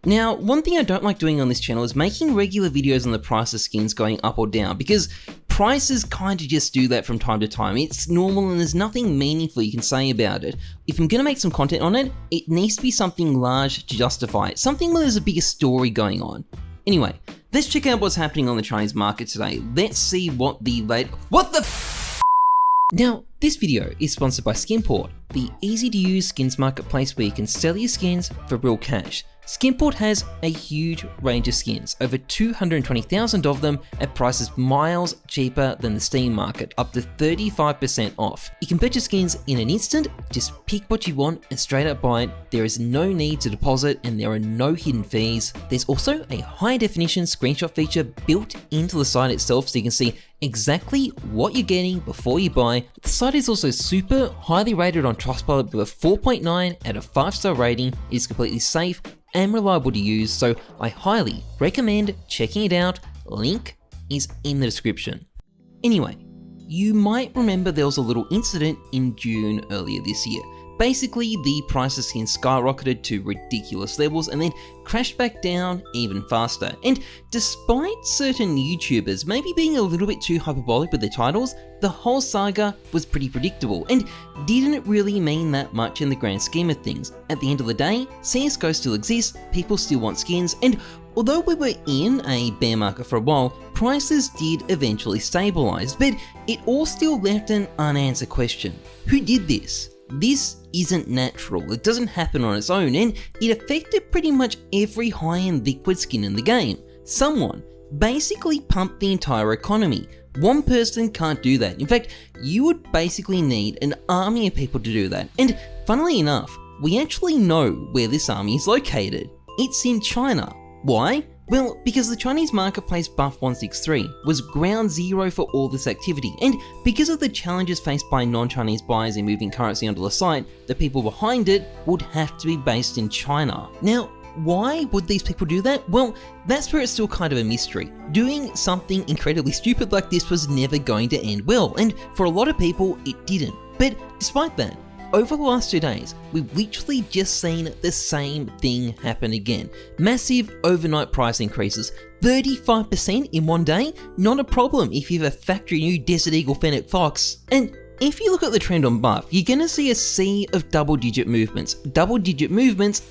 Now, one thing I don't like doing on this channel is making regular videos on the price of skins going up or down, because prices kinda just do that from time to time. It's normal and there's nothing meaningful you can say about it. If I'm gonna make some content on it, it needs to be something large to justify it, something where there's a bigger story going on. Anyway, let's check out what's happening on the Chinese market today. Let's see what the Now, this video is sponsored by Skinport, the easy-to-use skins marketplace where you can sell your skins for real cash. Skinport has a huge range of skins, over 220,000 of them at prices miles cheaper than the Steam market, up to 35% off. You can purchase skins in an instant, just pick what you want and straight up buy it. There is no need to deposit and there are no hidden fees. There's also a high definition screenshot feature built into the site itself so you can see exactly what you're getting before you buy. The site is also super highly rated on Trustpilot with a 4.9 out of 5-star rating. It is completely safe and reliable to use, so I highly recommend checking it out. Link is in the description. Anyway, you might remember there was a little incident in June earlier this year. Basically, the price of skins skyrocketed to ridiculous levels and then crashed back down even faster. And despite certain YouTubers maybe being a little bit too hyperbolic with their titles, the whole saga was pretty predictable and didn't really mean that much in the grand scheme of things. At the end of the day, CSGO still exists, people still want skins, and although we were in a bear market for a while, prices did eventually stabilize, but it all still left an unanswered question. Who did this? This isn't natural, it doesn't happen on its own, and it affected pretty much every high-end liquid skin in the game. Someone basically pumped the entire economy. One person can't do that. In fact, you would basically need an army of people to do that. And funnily enough, we actually know where this army is located. It's in China. Why? Well, because the Chinese marketplace Buff163 was ground zero for all this activity, and because of the challenges faced by non-Chinese buyers in moving currency onto the site, the people behind it would have to be based in China. Now, why would these people do that? Well, that's where it's still kind of a mystery. Doing something incredibly stupid like this was never going to end well, and for a lot of people, it didn't. But despite that, over the last 2 days, we've literally just seen the same thing happen again. Massive overnight price increases, 35% in one day, not a problem if you have a factory new Desert Eagle Fennec Fox. And if you look at the trend on Buff, you're gonna see a sea of double-digit movements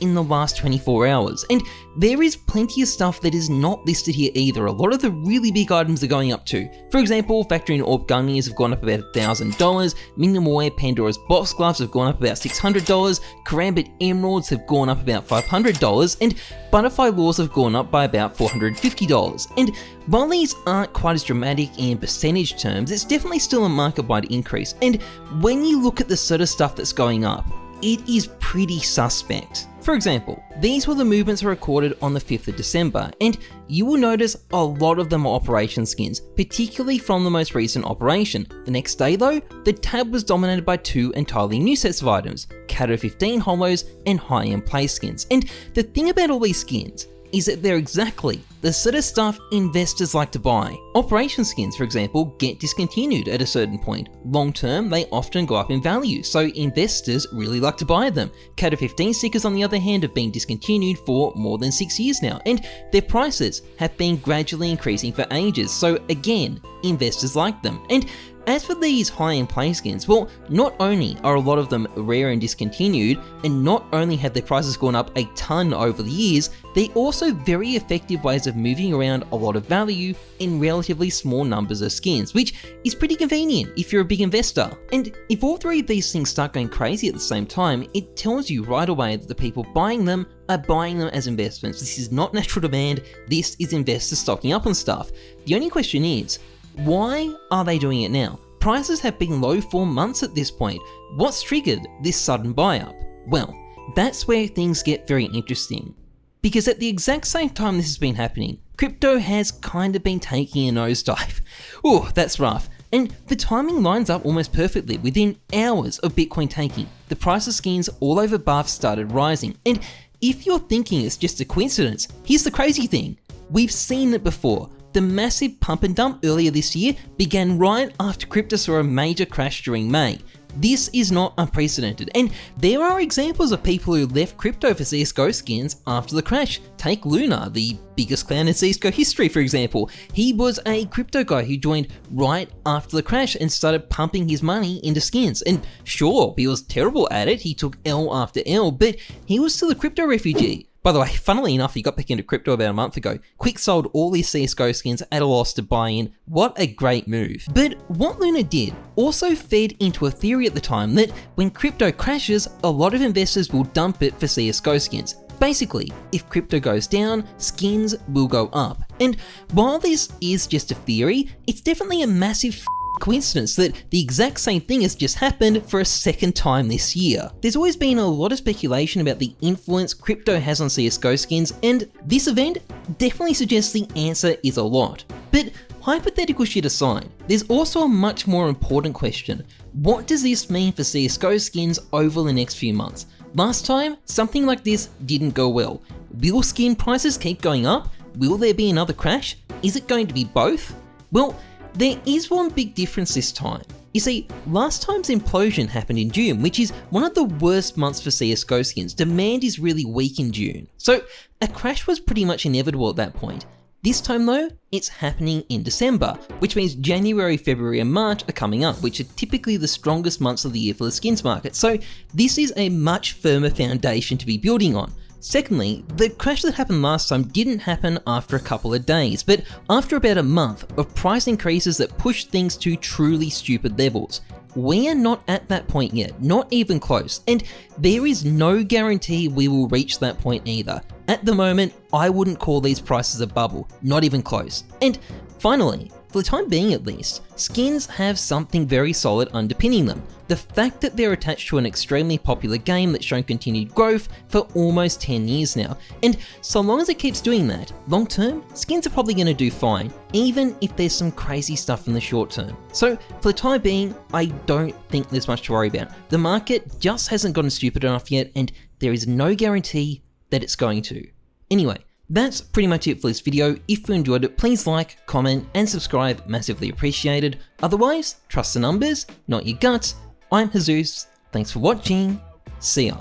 in the last 24 hours. And there is plenty of stuff that is not listed here either. A lot of the really big items are going up too. For example, factory and Orb Gummies have gone up about $1,000, Minimal Wear Pandora's Box Gloves have gone up about $600, Karambit Emeralds have gone up about $500, and Butterfly Laws have gone up by about $450. And while these aren't quite as dramatic in percentage terms, it's definitely still a market-wide increase. And when you look at the sort of stuff that's going up, it is pretty suspect. For example, these were the movements recorded on the 5th of December, and you will notice a lot of them are operation skins, particularly from the most recent operation. The next day though, the tab was dominated by 2 entirely new sets of items, Cato 15 holos and high-end play skins. And the thing about all these skins is that they're exactly the sort of stuff investors like to buy. Operation skins, for example, get discontinued at a certain point. Long term, they often go up in value, so investors really like to buy them. Cato 15 stickers, on the other hand, have been discontinued for more than 6 years now, and their prices have been gradually increasing for ages, so again, investors like them. And as for these high-end play skins, well, not only are a lot of them rare and discontinued, and not only have their prices gone up a ton over the years, they're also very effective ways of moving around a lot of value in relatively small numbers of skins, which is pretty convenient if you're a big investor. And if all 3 of these things start going crazy at the same time, it tells you right away that the people buying them are buying them as investments. This is not natural demand, this is investors stocking up on stuff. The only question is, why are they doing it now? Prices have been low for months at this point. What's triggered this sudden buy-up? Well, that's where things get very interesting. Because at the exact same time this has been happening, crypto has kind of been taking a nosedive. Ooh, that's rough. And the timing lines up almost perfectly. Within hours of Bitcoin tanking, the price of skins all over Buff started rising. And if you're thinking it's just a coincidence, here's the crazy thing. We've seen it before. The massive pump and dump earlier this year began right after crypto saw a major crash during May. This is not unprecedented, and there are examples of people who left crypto for CSGO skins after the crash. Take Luna, the biggest clown in CSGO history, for example. He was a crypto guy who joined right after the crash and started pumping his money into skins. And sure, he was terrible at it, he took L after L, but he was still a crypto refugee. By the way, funnily enough, he got back into crypto about a month ago. Quick sold all his CSGO skins at a loss to buy in. What a great move. But what Luna did also fed into a theory at the time that when crypto crashes, a lot of investors will dump it for CSGO skins. Basically, if crypto goes down, skins will go up. And while this is just a theory, it's definitely a massive coincidence that the exact same thing has just happened for a second time this year. There's always been a lot of speculation about the influence crypto has on CSGO skins, and this event definitely suggests the answer is a lot. But hypothetical shit aside, there's also a much more important question. What does this mean for CSGO skins over the next few months? Last time, something like this didn't go well. Will skin prices keep going up? Will there be another crash? Is it going to be both? Well, there is one big difference this time. You see, last time's implosion happened in June, which is one of the worst months for CSGO skins. Demand is really weak in June. So a crash was pretty much inevitable at that point. This time though, it's happening in December, which means January, February and March are coming up, which are typically the strongest months of the year for the skins market. So this is a much firmer foundation to be building on. Secondly, the crash that happened last time didn't happen after a couple of days, but after about a month of price increases that pushed things to truly stupid levels. We are not at that point yet, not even close, and there is no guarantee we will reach that point either. At the moment, I wouldn't call these prices a bubble, not even close. And finally, for the time being at least, skins have something very solid underpinning them. The fact that they're attached to an extremely popular game that's shown continued growth for almost 10 years now. And so long as it keeps doing that, long term, skins are probably going to do fine, even if there's some crazy stuff in the short term. So for the time being, I don't think there's much to worry about. The market just hasn't gotten stupid enough yet, and there is no guarantee that it's going to. Anyway, that's pretty much it for this video. If you enjoyed it, please like, comment, and subscribe, massively appreciated. Otherwise, trust the numbers, not your guts. I'm Heyzeus, thanks for watching, see ya.